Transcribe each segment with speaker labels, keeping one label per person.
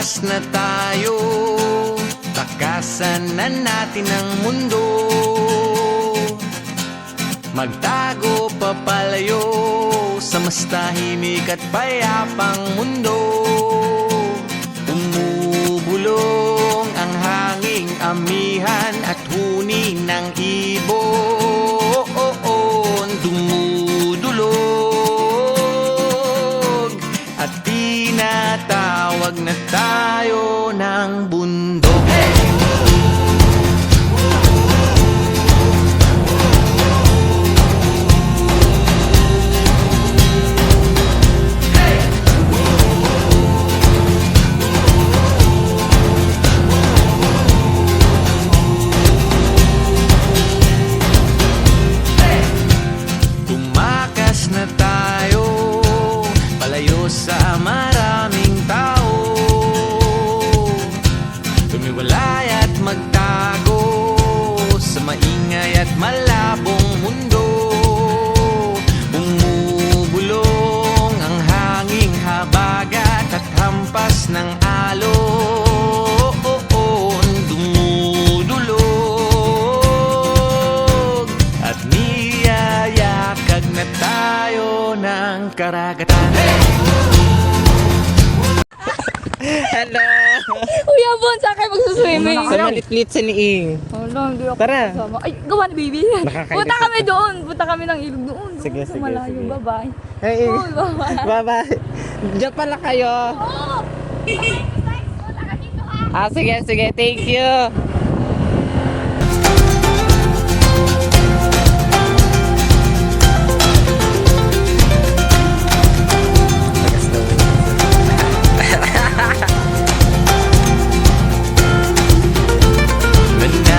Speaker 1: Tumakas na tayo, takasan na natin ang mundo. Magtago papalayo sa mas tahimik at payapang mundo. Umubulong ang hanging amihan at huni ng ibon. Dumudulog at tinatawag na tayo ng bundok. Na tayo, palayo sa maraming tao. Tumiwalay at magtago sa maingay at malabong mundo. Bumubulong ang hanging habagat at hampas ng alon. Dumudulog at niyayakag na tayo ng karagatan.
Speaker 2: Hello!
Speaker 3: Kuya Bon, saan kayo magsuswimming?
Speaker 2: Sa malitlit sa niing.
Speaker 3: Wala, hindi ako
Speaker 2: Tara.
Speaker 3: kasama. Ay, gawa ni baby.
Speaker 2: Nakakainis
Speaker 3: Punta kami
Speaker 2: ako.
Speaker 3: doon. Punta kami ng ilog doon.
Speaker 2: Sige,
Speaker 3: Sa
Speaker 2: sige,
Speaker 3: malayo.
Speaker 2: sige.
Speaker 3: Bye-bye.
Speaker 2: Hey,
Speaker 3: Oh, bye-bye.
Speaker 2: bye-bye. Diyan pala kayo.
Speaker 3: Oh! Punta ka dito
Speaker 2: Sige, sige. Thank you.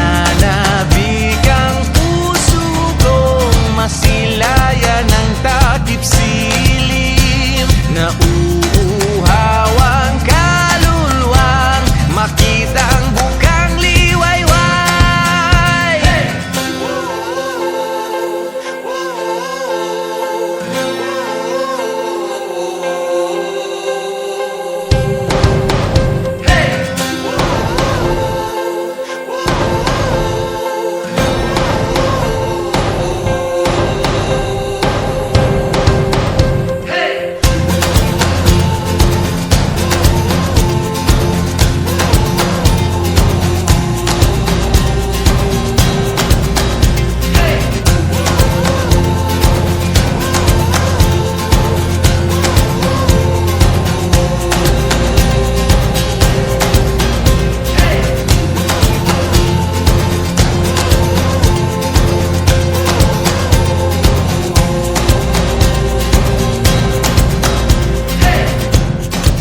Speaker 1: Nananabik ang puso kong masilayan ng takip silim. Nauuhaw ang kaluluwang makita ang bukang liwayway.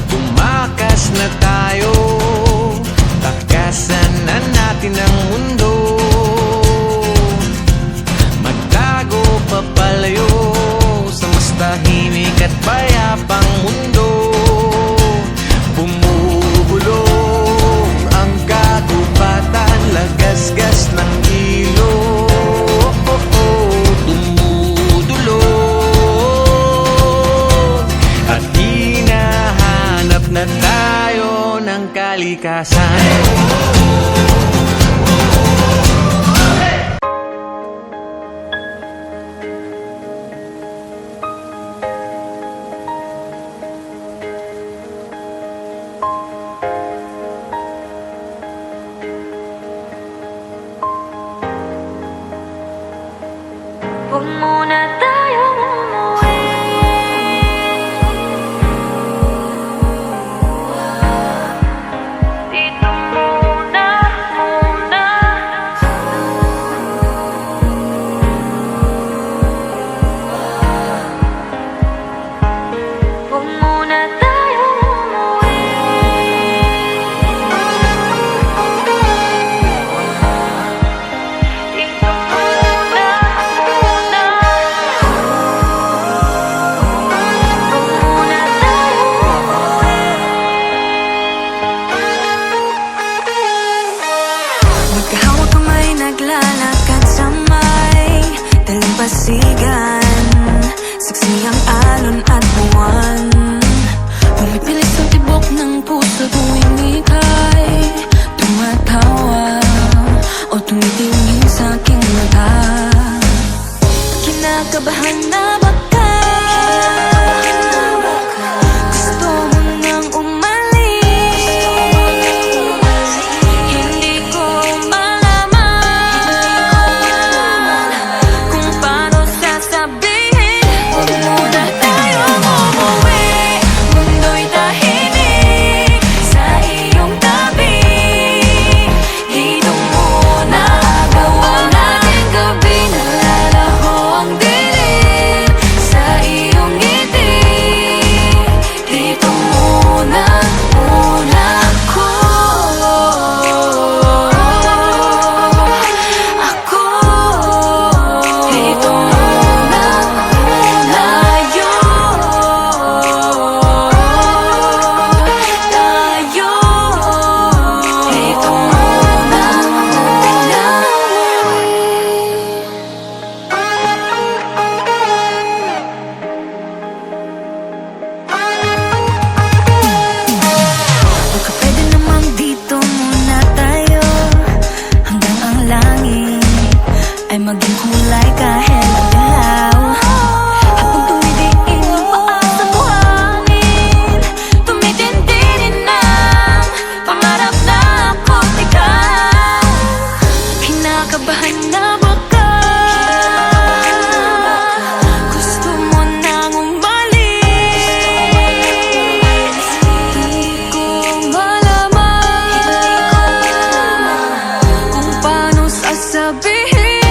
Speaker 1: Tumakas na tayo, takasan na natin ang mundo. Magtago papalayo sa mas tahimik at payapang mundo. Bumubulong ang kagubatan, lagasgas ng ilog. Dumudulog at hinahanap na tayo ng kalikasan.
Speaker 4: Huwag muna tayong umuwi. Dito muna, muna. Huwag muna tayong umuwi. Dito muna, muna.
Speaker 5: maging kulay kahit magdilaw. Habang tumidiin ang paa sa buhangin, tumitindi din ang pangarap na ako't ikaw. Kinakabahan na baka gusto mo nang umalis. Hindi ko malaman kung paano sasabihin